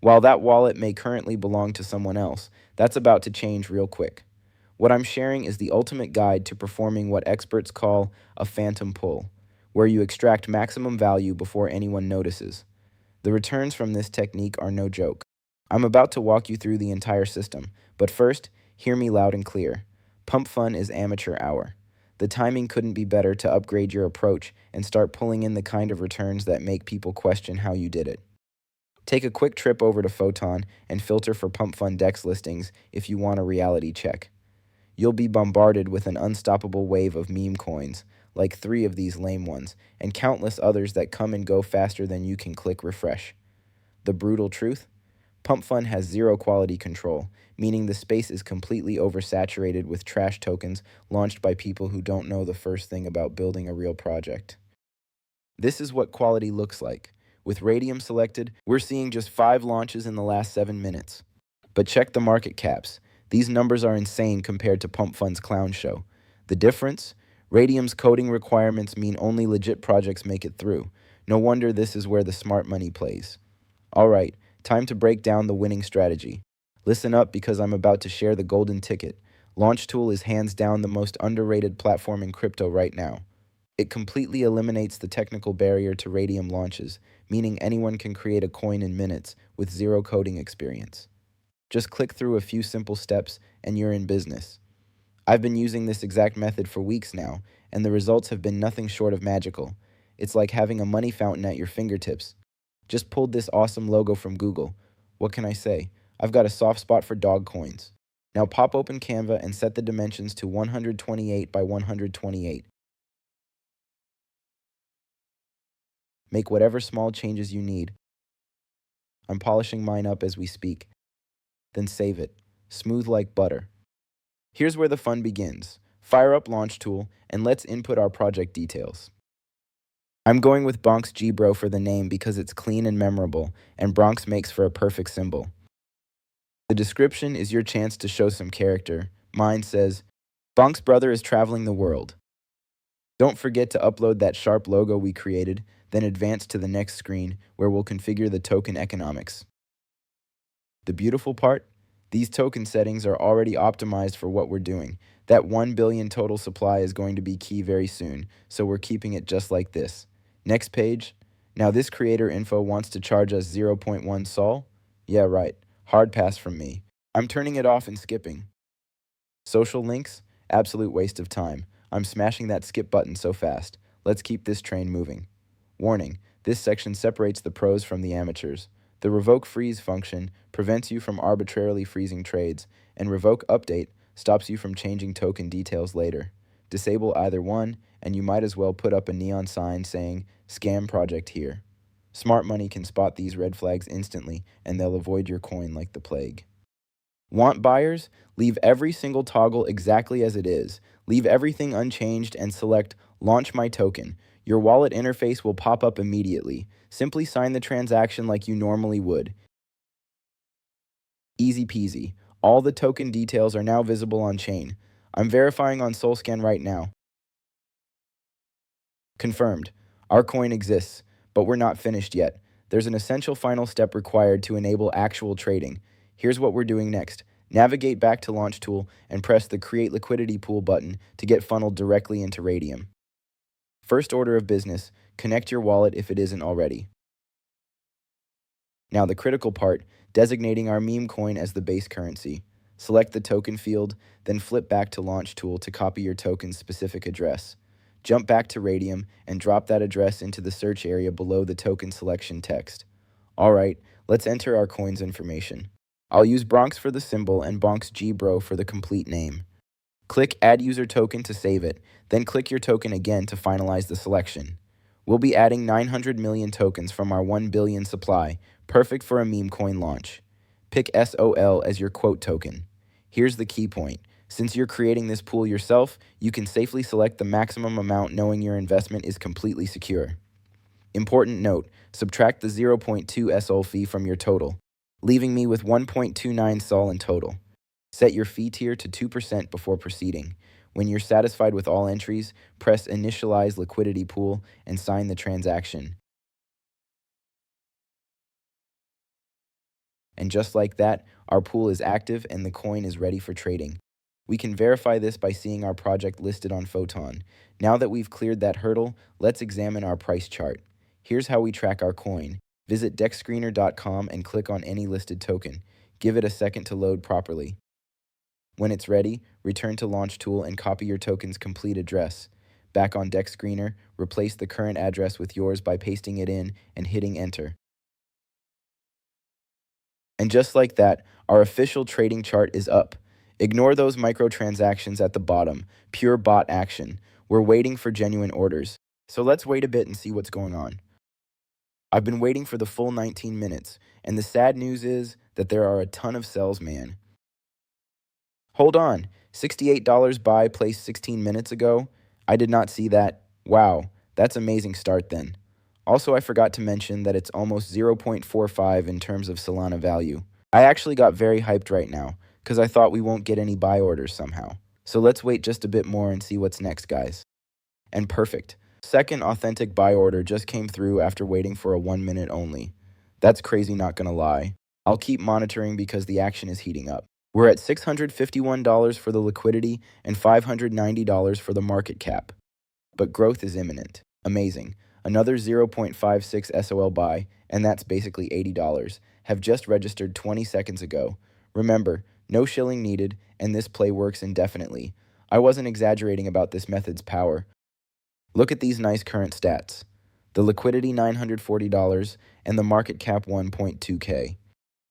While that wallet may currently belong to someone else, that's about to change real quick. What I'm sharing is the ultimate guide to performing what experts call a phantom pull, where you extract maximum value before anyone notices. The returns from this technique are no joke. I'm about to walk you through the entire system, but first, hear me loud and clear. Pump Fun is amateur hour. The timing couldn't be better to upgrade your approach and start pulling in the kind of returns that make people question how you did it. Take a quick trip over to Photon and filter for Pump Fun DEX listings if you want a reality check. You'll be bombarded with an unstoppable wave of meme coins, like 3 of these lame ones, and countless others that come and go faster than you can click refresh. The brutal truth? Pump Fun has zero quality control, meaning the space is completely oversaturated with trash tokens launched by people who don't know the first thing about building a real project. This is what quality looks like. With Radium selected, we're seeing just 5 launches in the last 7 minutes. But check the market caps. These numbers are insane compared to Pump Fun's clown show. The difference? Radium's coding requirements mean only legit projects make it through. No wonder this is where the smart money plays. Alright, time to break down the winning strategy. Listen up because I'm about to share the golden ticket. Launchtool is hands down the most underrated platform in crypto right now. It completely eliminates the technical barrier to Radium launches, meaning anyone can create a coin in minutes with zero coding experience. Just click through a few simple steps and you're in business. I've been using this exact method for weeks now, and the results have been nothing short of magical. It's like having a money fountain at your fingertips. Just pulled this awesome logo from Google. What can I say? I've got a soft spot for dog coins. Now pop open Canva and set the dimensions to 128 by 128. Make whatever small changes you need. I'm polishing mine up as we speak. Then save it. Smooth like butter. Here's where the fun begins. Fire up Launchtool and let's input our project details. I'm going with BRONKS GBRO for the name because it's clean and memorable, and Bronx makes for a perfect symbol. The description is your chance to show some character. Mine says, Bonk's brother is traveling the world. Don't forget to upload that sharp logo we created, then advance to the next screen where we'll configure the token economics. The beautiful part? These token settings are already optimized for what we're doing. That 1 billion total supply is going to be key very soon, so we're keeping it just like this. Next page. Now this creator info wants to charge us 0.1 sol? Yeah, right. Hard pass from me. I'm turning it off and skipping. Social links? Absolute waste of time. I'm smashing that skip button so fast. Let's keep this train moving. Warning, this section separates the pros from the amateurs. The revoke freeze function prevents you from arbitrarily freezing trades, and revoke update stops you from changing token details later. Disable either one, and you might as well put up a neon sign saying, Scam Project here. Smart money can spot these red flags instantly, and they'll avoid your coin like the plague. Want buyers? Leave every single toggle exactly as it is. Leave everything unchanged and select Launch My Token. Your wallet interface will pop up immediately. Simply sign the transaction like you normally would. Easy peasy. All the token details are now visible on chain. I'm verifying on SolScan right now. Confirmed. Our coin exists, but we're not finished yet. There's an essential final step required to enable actual trading. Here's what we're doing next. Navigate back to Launchtool and press the Create Liquidity Pool button to get funneled directly into Radium. First order of business, connect your wallet if it isn't already. Now the critical part, designating our meme coin as the base currency. Select the token field, then flip back to Launchtool to copy your token's specific address. Jump back to Radium and drop that address into the search area below the token selection text. Alright, let's enter our coin's information. I'll use Bronx for the symbol and Bonks GBRO for the complete name. Click Add User Token to save it, then click your token again to finalize the selection. We'll be adding 900 million tokens from our 1 billion supply, perfect for a meme coin launch. Pick SOL as your quote token. Here's the key point. Since you're creating this pool yourself, you can safely select the maximum amount knowing your investment is completely secure. Important note, subtract the 0.2 SOL fee from your total, leaving me with 1.29 SOL in total. Set your fee tier to 2% before proceeding. When you're satisfied with all entries, press Initialize Liquidity Pool and sign the transaction. And just like that, our pool is active and the coin is ready for trading. We can verify this by seeing our project listed on Photon. Now that we've cleared that hurdle, let's examine our price chart. Here's how we track our coin. Visit dexscreener.com and click on any listed token. Give it a second to load properly. When it's ready, return to Launch Tool and copy your token's complete address. Back on DexScreener, replace the current address with yours by pasting it in and hitting Enter. And just like that, our official trading chart is up. Ignore those microtransactions at the bottom, pure bot action. We're waiting for genuine orders. So let's wait a bit and see what's going on. I've been waiting for the full 19 minutes, and the sad news is that there are a ton of sells, man. Hold on, $68 buy placed 16 minutes ago? I did not see that. Wow, that's amazing start then. Also, I forgot to mention that it's almost 0.45 in terms of Solana value. I actually got very hyped right now, because I thought we won't get any buy orders somehow. So let's wait just a bit more and see what's next, guys. And perfect. Second authentic buy order just came through after waiting for a 1 minute only. That's crazy, not gonna lie. I'll keep monitoring because the action is heating up. We're at $651 for the liquidity and $590 for the market cap. But growth is imminent. Amazing. Another 0.56 SOL buy, and that's basically $80, have just registered 20 seconds ago. Remember, no shilling needed, and this play works indefinitely. I wasn't exaggerating about this method's power. Look at these nice current stats. The liquidity $940 and the market cap 1.2K.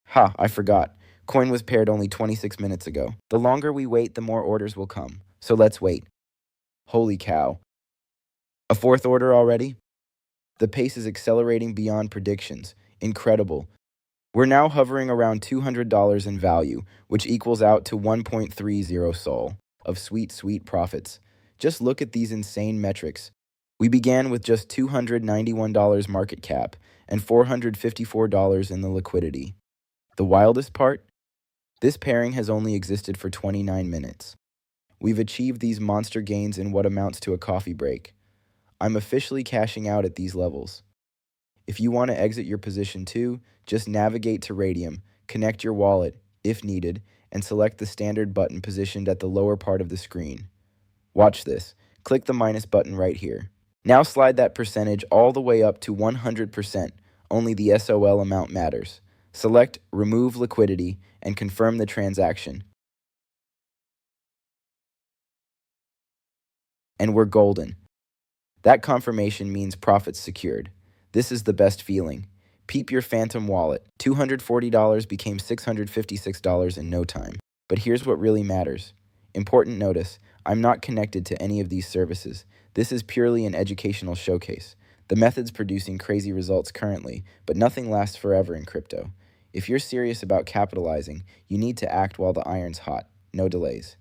Ha, I forgot. Coin was paired only 26 minutes ago. The longer we wait, the more orders will come. So let's wait. Holy cow. A fourth order already? The pace is accelerating beyond predictions. Incredible. We're now hovering around $200 in value, which equals out to 1.30 SOL of sweet, sweet profits. Just look at these insane metrics. We began with just $291 market cap and $454 in the liquidity. The wildest part? This pairing has only existed for 29 minutes. We've achieved these monster gains in what amounts to a coffee break. I'm officially cashing out at these levels. If you want to exit your position too, just navigate to Radium, connect your wallet, if needed, and select the standard button positioned at the lower part of the screen. Watch this. Click the minus button right here. Now slide that percentage all the way up to 100%. Only the SOL amount matters. Select Remove Liquidity and confirm the transaction. And we're golden. That confirmation means profits secured. This is the best feeling. Peep your phantom wallet. $240 became $656 in no time. But here's what really matters. Important notice, I'm not connected to any of these services. This is purely an educational showcase. The method's producing crazy results currently, but nothing lasts forever in crypto. If you're serious about capitalizing, you need to act while the iron's hot. No delays.